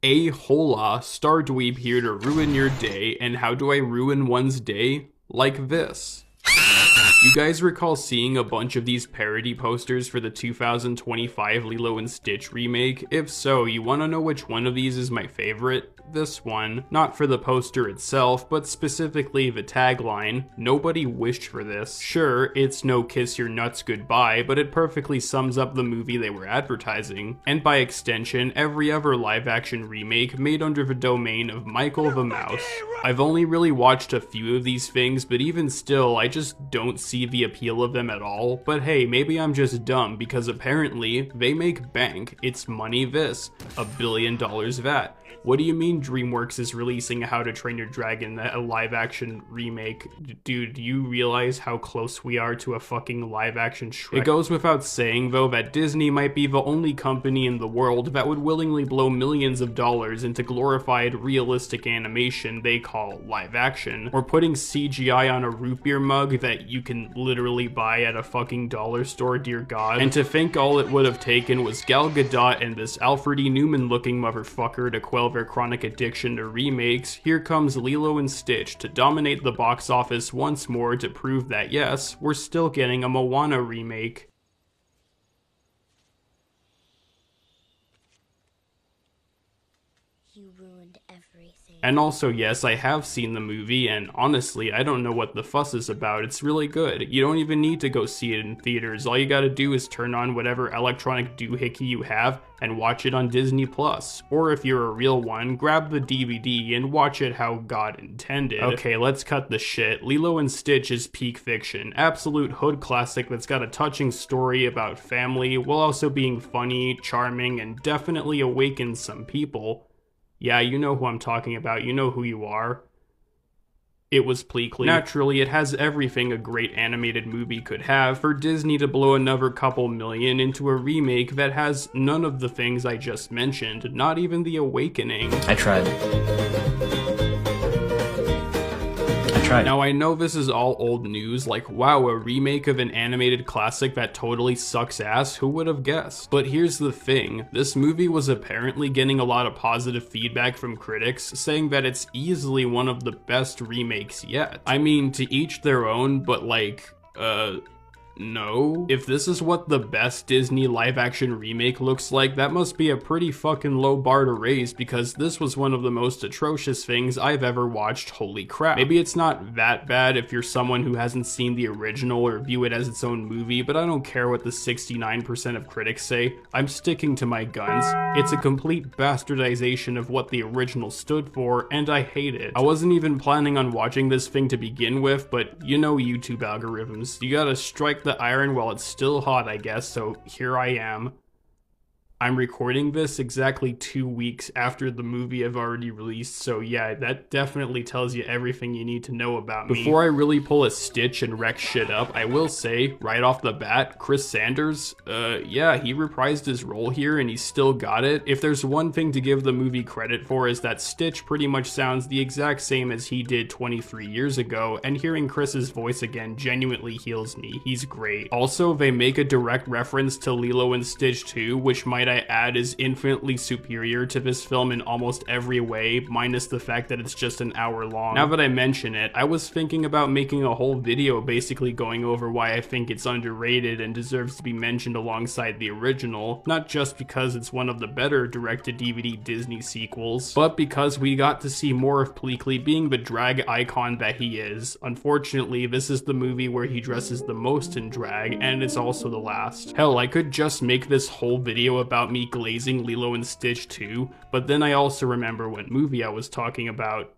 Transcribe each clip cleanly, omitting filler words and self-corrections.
Hola, Star Dweeb here to ruin your day, and how do I ruin one's day? Like this. You guys recall seeing a bunch of these parody posters for the 2025 Lilo and Stitch remake? If so, you wanna know which one of these is my favorite? This one. Not for the poster itself, but specifically the tagline, "Nobody wished for this." Sure, it's no kiss your nuts goodbye, but it perfectly sums up the movie they were advertising. And by extension, every other live-action remake made under the domain of Michael the Mouse. I've only really watched a few of these things, but even still, I just don't see the appeal of them at all. But hey, maybe I'm just dumb, because apparently, they make bank. It's money this. $1 billion that. What do you mean DreamWorks is releasing a How to Train Your Dragon, a live-action remake? Dude, do you realize how close we are to a fucking live-action Shrek? It goes without saying, though, that Disney might be the only company in the world that would willingly blow millions of dollars into glorified, realistic animation they call live-action, or putting CGI on a root beer mug that you can literally buy at a fucking dollar store, dear god. And to think all it would have taken was Gal Gadot and this Alfred E. Newman-looking motherfucker to quell their chronic addiction to remakes, here comes Lilo and Stitch to dominate the box office once more to prove that yes, we're still getting a Moana remake. You ruined everything. And also, yes, I have seen the movie, and honestly, I don't know what the fuss is about. It's really good. You don't even need to go see it in theaters. All you gotta do is turn on whatever electronic doohickey you have and watch it on Disney+. Or if you're a real one, grab the DVD and watch it how God intended. Okay, let's cut the shit. Lilo and Stitch is peak fiction. Absolute hood classic that's got a touching story about family, while also being funny, charming, and definitely awakens some people. Yeah, you know who I'm talking about, you know who you are. It was Pleakley. Naturally, it has everything a great animated movie could have. For Disney to blow another couple million into a remake that has none of the things I just mentioned, not even The Awakening. I tried. Now I know this is all old news, like wow, a remake of an animated classic that totally sucks ass, who would have guessed? But here's the thing, this movie was apparently getting a lot of positive feedback from critics, saying that it's easily one of the best remakes yet. I mean, to each their own, but like, no. If this is what the best Disney live-action remake looks like, that must be a pretty fucking low bar to raise, because this was one of the most atrocious things I've ever watched, holy crap. Maybe it's not that bad if you're someone who hasn't seen the original or view it as its own movie, but I don't care what the 69% of critics say. I'm sticking to my guns. It's a complete bastardization of what the original stood for, and I hate it. I wasn't even planning on watching this thing to begin with, but you know YouTube algorithms. You gotta strike the iron while it's still hot, I guess, so here I am. I'm recording this exactly 2 weeks after the movie I've already released, so yeah, that definitely tells you everything you need to know about me. Before I really pull a Stitch and wreck shit up, I will say, right off the bat, Chris Sanders, yeah, he reprised his role here and he still got it. If there's one thing to give the movie credit for is that Stitch pretty much sounds the exact same as he did 23 years ago, and hearing Chris's voice again genuinely heals me. He's great. Also, they make a direct reference to Lilo and Stitch 2, which might I add is infinitely superior to this film in almost every way, minus the fact that it's just an hour long. Now that I mention it, I was thinking about making a whole video basically going over why I think it's underrated and deserves to be mentioned alongside the original, not just because it's one of the better direct-to-DVD Disney sequels, but because we got to see more of Pleakley being the drag icon that he is. Unfortunately, this is the movie where he dresses the most in drag, and it's also the last. Hell, I could just make this whole video about me glazing Lilo and Stitch 2, but then I also remember what movie I was talking about.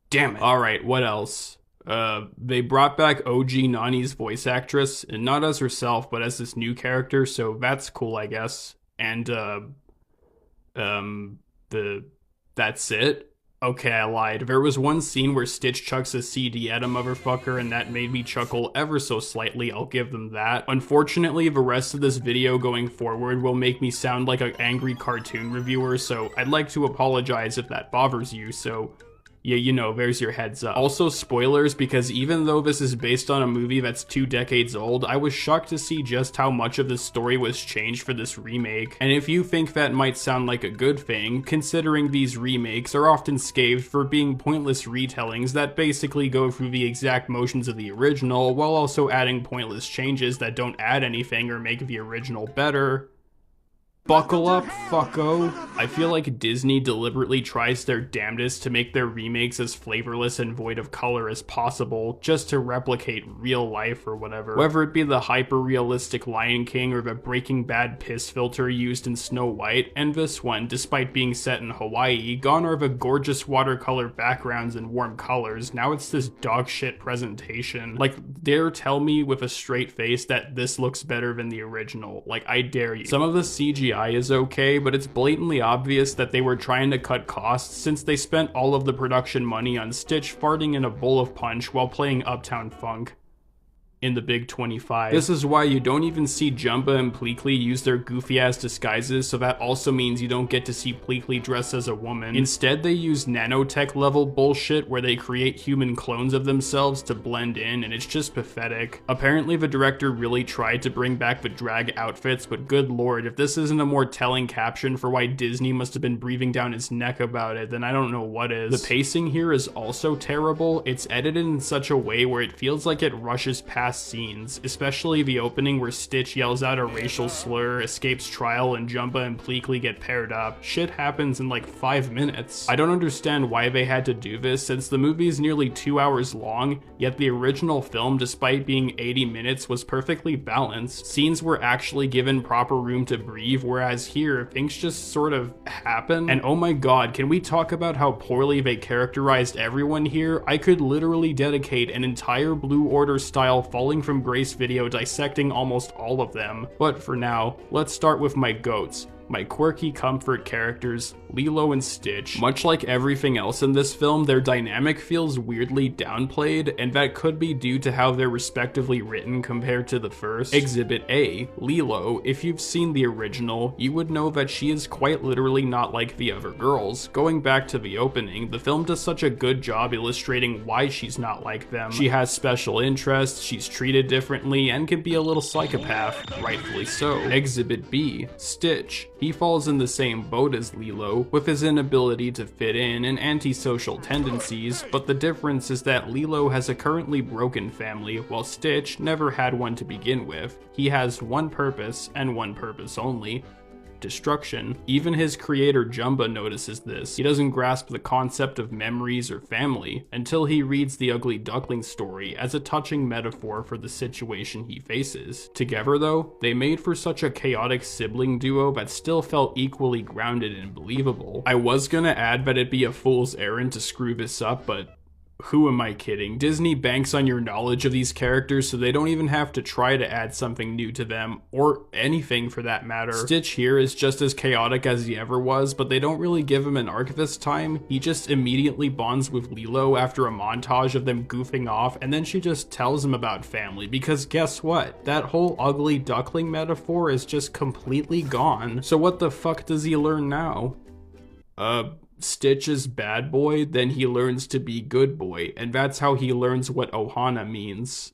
Damn it. Alright, what else? They brought back OG Nani's voice actress, and not as herself, but as this new character, so that's cool, I guess. And, that's it? Okay, I lied. There was one scene where Stitch chucks a CD at a motherfucker, and that made me chuckle ever so slightly, I'll give them that. Unfortunately, the rest of this video going forward will make me sound like an angry cartoon reviewer, so I'd like to apologize if that bothers you, so yeah, you know, there's your heads up. Also spoilers, because even though this is based on a movie that's 2 decades old, I was shocked to see just how much of the story was changed for this remake. And if you think that might sound like a good thing, considering these remakes are often scathed for being pointless retellings that basically go through the exact motions of the original while also adding pointless changes that don't add anything or make the original better, buckle up, fucko. I feel like Disney deliberately tries their damnedest to make their remakes as flavorless and void of color as possible, just to replicate real life or whatever. Whether it be the hyper-realistic Lion King or the Breaking Bad piss filter used in Snow White, and this one, despite being set in Hawaii, gone are the gorgeous watercolor backgrounds and warm colors, now it's this dog shit presentation. Like, dare tell me with a straight face that this looks better than the original. Like, I dare you. Some of the CGI is okay, but it's blatantly obvious that they were trying to cut costs since they spent all of the production money on Stitch farting in a bowl of punch while playing Uptown Funk in the Big 25. This is why you don't even see Jumba and Pleakley use their goofy-ass disguises, so that also means you don't get to see Pleakley dressed as a woman. Instead, they use nanotech-level bullshit where they create human clones of themselves to blend in, and it's just pathetic. Apparently, the director really tried to bring back the drag outfits, but good lord, if this isn't a more telling caption for why Disney must have been breathing down his neck about it, then I don't know what is. The pacing here is also terrible. It's edited in such a way where it feels like it rushes past scenes, especially the opening where Stitch yells out a racial slur, escapes trial, and Jumba and Pleakley get paired up. Shit happens in like 5 minutes. I don't understand why they had to do this, since the movie is nearly 2 hours long, yet the original film, despite being 80 minutes, was perfectly balanced. Scenes were actually given proper room to breathe, whereas here, things just sort of happen. And oh my god, can we talk about how poorly they characterized everyone here? I could literally dedicate an entire Blue Order style Falling from Grace video dissecting almost all of them. But for now, let's start with my goats. My quirky comfort characters, Lilo and Stitch. Much like everything else in this film, their dynamic feels weirdly downplayed, and that could be due to how they're respectively written compared to the first. Exhibit A, Lilo. If you've seen the original, you would know that she is quite literally not like the other girls. Going back to the opening, the film does such a good job illustrating why she's not like them. She has special interests, she's treated differently, and can be a little psychopath, rightfully so. Exhibit B, Stitch. He falls in the same boat as Lilo, with his inability to fit in and antisocial tendencies, but the difference is that Lilo has a currently broken family, while Stitch never had one to begin with. He has one purpose, and one purpose only: destruction. Even his creator Jumba notices this. He doesn't grasp the concept of memories or family until he reads the Ugly Duckling story as a touching metaphor for the situation he faces. Together though, they made for such a chaotic sibling duo that still felt equally grounded and believable. I was gonna add that it'd be a fool's errand to screw this up, but who am I kidding? Disney banks on your knowledge of these characters so they don't even have to try to add something new to them, or anything for that matter. Stitch here is just as chaotic as he ever was, but they don't really give him an arc this time. He just immediately bonds with Lilo after a montage of them goofing off, and then she just tells him about family, because guess what? That whole ugly duckling metaphor is just completely gone. So what the fuck does he learn now? Stitch is bad boy, then he learns to be good boy, and that's how he learns what ohana means.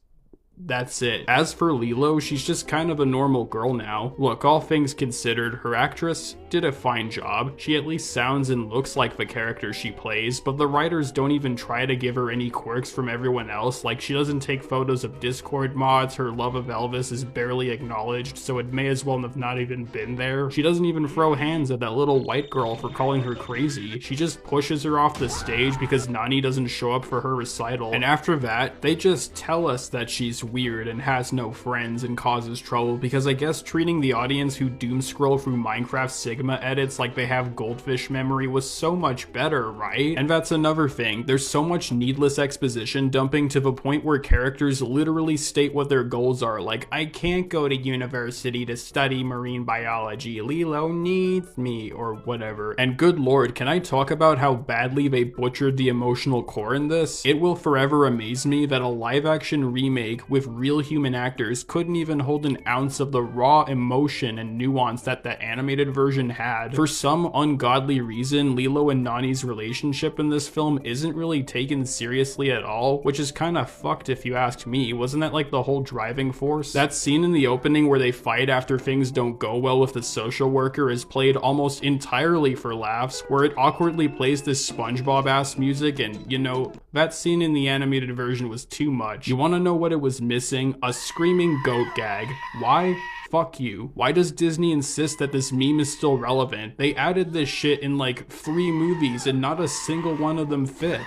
That's it. As for Lilo, she's just kind of a normal girl now. Look, all things considered, her actress did a fine job. She at least sounds and looks like the character she plays, but the writers don't even try to give her any quirks from everyone else. Like, she doesn't take photos of Discord mods, her love of Elvis is barely acknowledged, so it may as well have not even been there. She doesn't even throw hands at that little white girl for calling her crazy. She just pushes her off the stage because Nani doesn't show up for her recital. And after that, they just tell us that she's weird and has no friends and causes trouble, because I guess treating the audience who doom scroll through Minecraft Sigma edits like they have goldfish memory was so much better, right? And that's another thing, there's so much needless exposition dumping to the point where characters literally state what their goals are, like, I can't go to university to study marine biology, Lilo needs me, or whatever. And good lord, can I talk about how badly they butchered the emotional core in this? It will forever amaze me that a live action remake with with real human actors couldn't even hold an ounce of the raw emotion and nuance that the animated version had. For some ungodly reason, Lilo and Nani's relationship in this film isn't really taken seriously at all, which is kinda fucked if you ask me. Wasn't that like the whole driving force? That scene in the opening where they fight after things don't go well with the social worker is played almost entirely for laughs, where it awkwardly plays this SpongeBob-ass music, and you know, that scene in the animated version was too much. You wanna know what it was missing? A screaming goat gag. Why? Fuck you. Why does Disney insist that this meme is still relevant? They added this shit in like 3 movies and not a single one of them fit.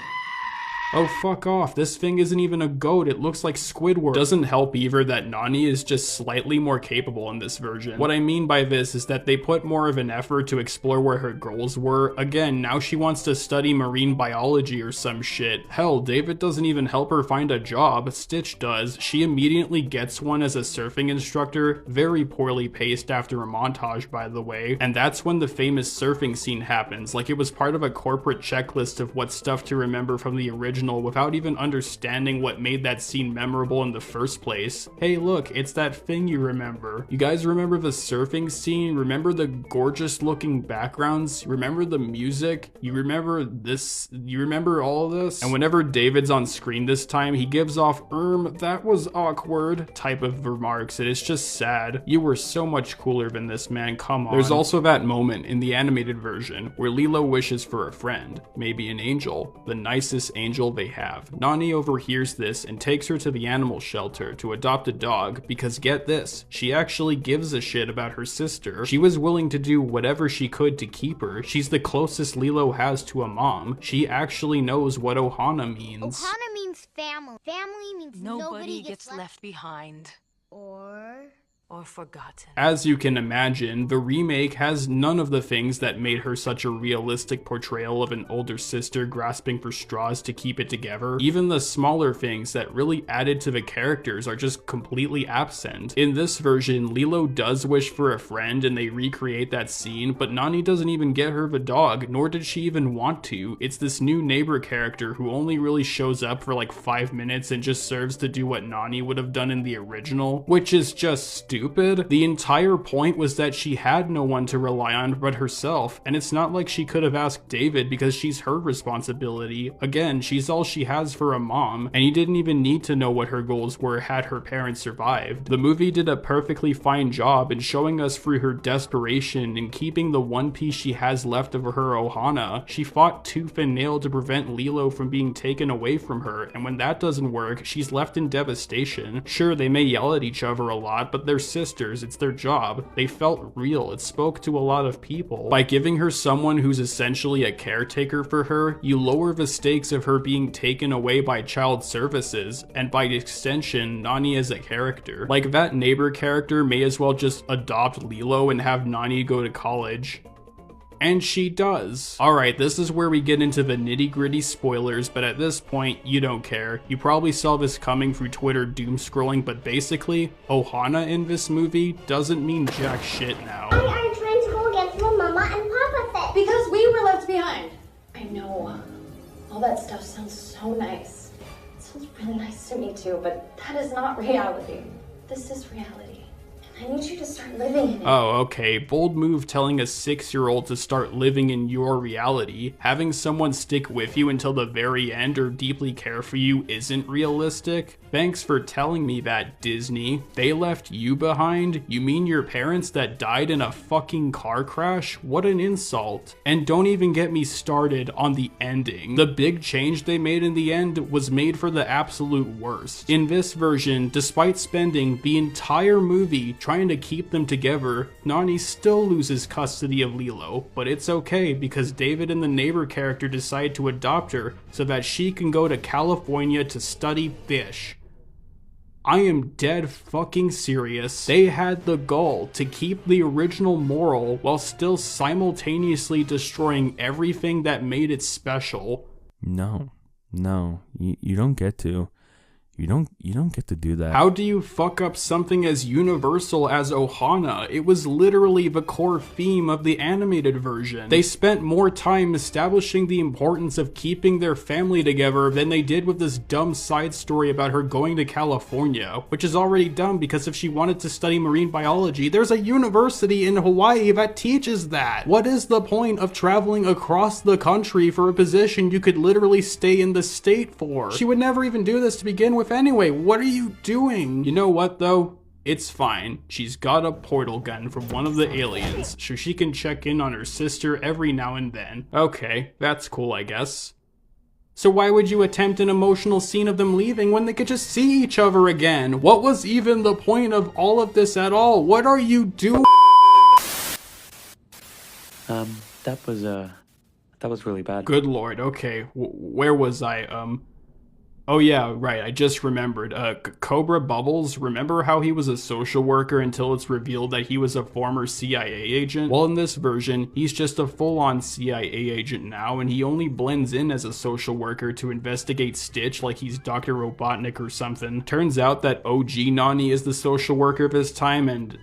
Oh, fuck off. This thing isn't even a goat. It looks like Squidward. Doesn't help either that Nani is just slightly more capable in this version. What I mean by this is that they put more of an effort to explore where her goals were. Again, now she wants to study marine biology or some shit. Hell, David doesn't even help her find a job. Stitch does. She immediately gets one as a surfing instructor. Very poorly paced after a montage, by the way. And that's when the famous surfing scene happens. Like it was part of a corporate checklist of what stuff to remember from the original without even understanding what made that scene memorable in the first place. Hey look, it's that thing you remember. You guys remember the surfing scene? Remember the gorgeous looking backgrounds? Remember the music? You remember this? You remember all of this? And whenever David's on screen this time, he gives off that was awkward type of remarks, and it's just sad. You were so much cooler than this, man, come on. There's also that moment in the animated version where Lilo wishes for a friend, maybe an angel, the nicest angel they have. Nani overhears this and takes her to the animal shelter to adopt a dog because get this, she actually gives a shit about her sister. She was willing to do whatever she could to keep her. She's the closest Lilo has to a mom. She actually knows what ohana means. Ohana means family. Family means nobody gets left behind. Or forgotten. As you can imagine, the remake has none of the things that made her such a realistic portrayal of an older sister grasping for straws to keep it together. Even the smaller things that really added to the characters are just completely absent. In this version, Lilo does wish for a friend and they recreate that scene, but Nani doesn't even get her the dog, nor did she even want to. It's this new neighbor character who only really shows up for like 5 minutes and just serves to do what Nani would have done in the original, which is just stupid. The entire point was that she had no one to rely on but herself, and it's not like she could have asked David because she's her responsibility. Again, she's all she has for a mom, and he didn't even need to know what her goals were had her parents survived. The movie did a perfectly fine job in showing us through her desperation and keeping the one piece she has left of her ohana. She fought tooth and nail to prevent Lilo from being taken away from her, and when that doesn't work, she's left in devastation. Sure, they may yell at each other a lot, but they're sisters, it's their job. They felt real, it spoke to a lot of people. By giving her someone who's essentially a caretaker for her, you lower the stakes of her being taken away by child services, and by extension, Nani as a character. Like, that neighbor character may as well just adopt Lilo and have Nani go to college. And she does. Alright, this is where we get into the nitty-gritty spoilers, but at this point, you don't care. You probably saw this coming through Twitter doom scrolling, but basically, ohana in this movie doesn't mean jack shit now. Why aren't you trying to go against what Mama and Papa said? Because we were left behind. I know. All that stuff sounds so nice. It sounds really nice to me too, but that is not reality. This is reality. I need you to start living in it. Oh, okay. Bold move telling a 6-year-old to start living in your reality. Having someone stick with you until the very end or deeply care for you isn't realistic? Thanks for telling me that, Disney. They left you behind? You mean your parents that died in a fucking car crash? What an insult. And don't even get me started on the ending. The big change they made in the end was made for the absolute worst. In this version, despite spending the entire movie trying to keep them together, Nani still loses custody of Lilo, but it's okay because David and the neighbor character decide to adopt her so that she can go to California to study fish. I am dead fucking serious. They had the gall to keep the original moral while still simultaneously destroying everything that made it special. No, you don't get to. You don't get to do that. How do you fuck up something as universal as ohana? It was literally the core theme of the animated version. They spent more time establishing the importance of keeping their family together than they did with this dumb side story about her going to California, which is already dumb because if she wanted to study marine biology, there's a university in Hawaii that teaches that. What is the point of traveling across the country for a position you could literally stay in the state for? She would never even do this to begin with anyway. What are you doing? You know what though? It's fine. She's got a portal gun from one of the aliens, so she can check in on her sister every now and then. Okay, that's cool, I guess. So why would you attempt an emotional scene of them leaving when they could just see each other again? What was even the point of all of this at all? What are you doing? That was really bad. Good lord, okay. Where was I? Oh yeah, right, I just remembered. Cobra Bubbles, remember how he was a social worker until it's revealed that he was a former CIA agent? Well, in this version, he's just a full-on CIA agent now, and he only blends in as a social worker to investigate Stitch like he's Dr. Robotnik or something. Turns out that OG Nani is the social worker this time, and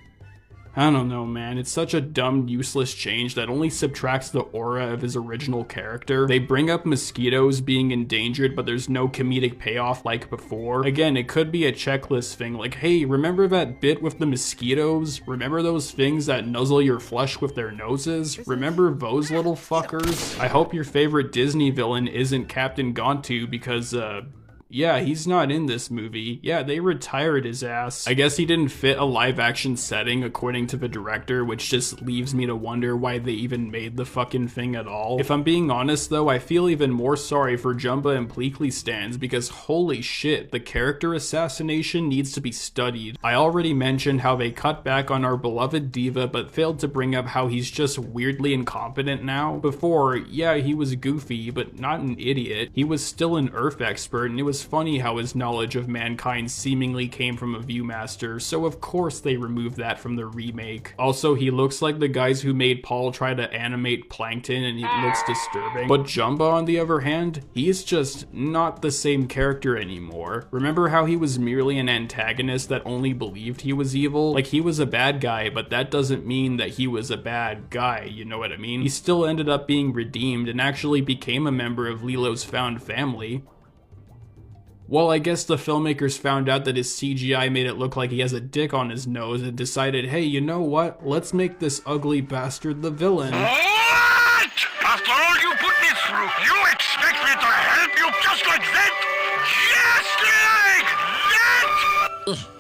I don't know, man. It's such a dumb, useless change that only subtracts the aura of his original character. They bring up mosquitoes being endangered, but there's no comedic payoff like before. Again, it could be a checklist thing, like, hey, remember that bit with the mosquitoes? Remember those things that nuzzle your flesh with their noses? Remember those little fuckers? I hope your favorite Disney villain isn't Captain Gontu because, yeah, he's not in this movie. Yeah, they retired his ass. I guess he didn't fit a live action setting according to the director, which just leaves me to wonder why they even made the fucking thing at all. If I'm being honest though, I feel even more sorry for Jumba and Pleakley stans because holy shit, the character assassination needs to be studied. I already mentioned how they cut back on our beloved diva but failed to bring up how he's just weirdly incompetent now. Before, yeah, he was goofy, but not an idiot. He was still an Earth expert and it was funny how his knowledge of mankind seemingly came from a Viewmaster, so of course they removed that from the remake. Also, he looks like the guys who made Paul try to animate Plankton and he looks disturbing. But Jumba, on the other hand, he's just not the same character anymore. Remember how he was merely an antagonist that only believed he was evil? Like, he was a bad guy, but that doesn't mean that he was a bad guy, you know what I mean? He still ended up being redeemed and actually became a member of Lilo's found family. Well, I guess the filmmakers found out that his CGI made it look like he has a dick on his nose and decided, hey, you know what? Let's make this ugly bastard the villain. What? After all you put me through, you expect me to help you just like that? Just like that?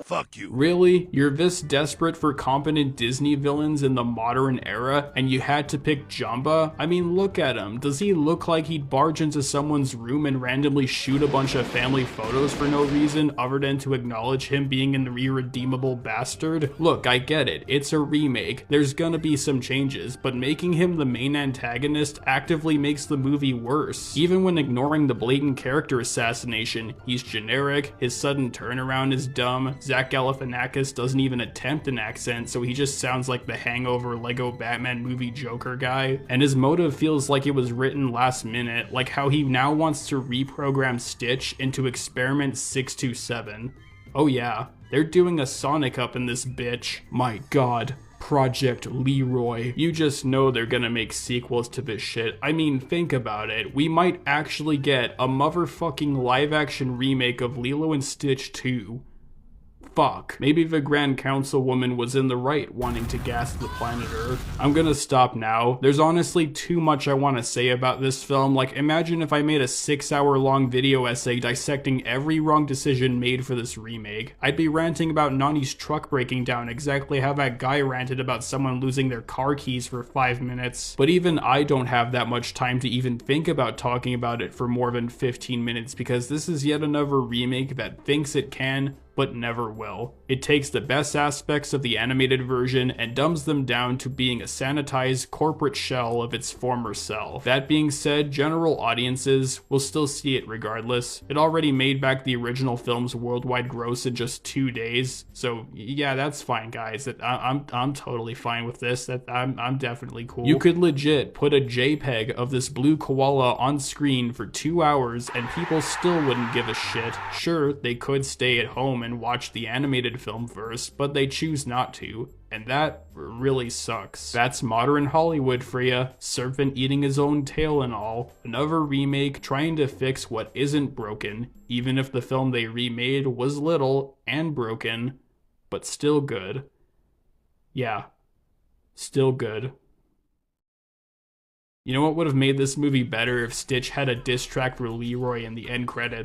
Fuck you. Really? You're this desperate for competent Disney villains in the modern era, and you had to pick Jumba? I mean, look at him. Does he look like he'd barge into someone's room and randomly shoot a bunch of family photos for no reason other than to acknowledge him being an irredeemable bastard? Look, I get it. It's a remake. There's gonna be some changes, but making him the main antagonist actively makes the movie worse. Even when ignoring the blatant character assassination, he's generic, his sudden turnaround is dumb, Zach Galifianakis doesn't even attempt an accent, so he just sounds like the Hangover Lego Batman movie Joker guy. And his motive feels like it was written last minute, like how he now wants to reprogram Stitch into Experiment 627. Oh yeah, they're doing a Sonic up in this bitch. My god. Project Leroy. You just know they're gonna make sequels to this shit. I mean, think about it. We might actually get a motherfucking live-action remake of Lilo and Stitch 2. Fuck. Maybe the Grand Councilwoman was in the right wanting to gas the planet Earth. I'm gonna stop now. There's honestly too much I want to say about this film. Like, imagine if I made a 6-hour-long video essay dissecting every wrong decision made for this remake. I'd be ranting about Nani's truck breaking down exactly how that guy ranted about someone losing their car keys for 5 minutes. But even I don't have that much time to even think about talking about it for more than 15 minutes because this is yet another remake that thinks it can, but never will. It takes the best aspects of the animated version and dumbs them down to being a sanitized corporate shell of its former self. That being said, general audiences will still see it regardless. It already made back the original film's worldwide gross in just 2 days, so yeah, that's fine, guys. I'm totally fine with this. I'm definitely cool. You could legit put a JPEG of this blue koala on screen for 2 hours and people still wouldn't give a shit. Sure, they could stay at home and watch the animated film first, but they choose not to. And that really sucks. That's modern Hollywood for ya. Serpent eating his own tail and all. Another remake trying to fix what isn't broken, even if the film they remade was little and broken, but still good. Yeah, still good. You know what would have made this movie better if Stitch had a diss track for Leroy in the end credits?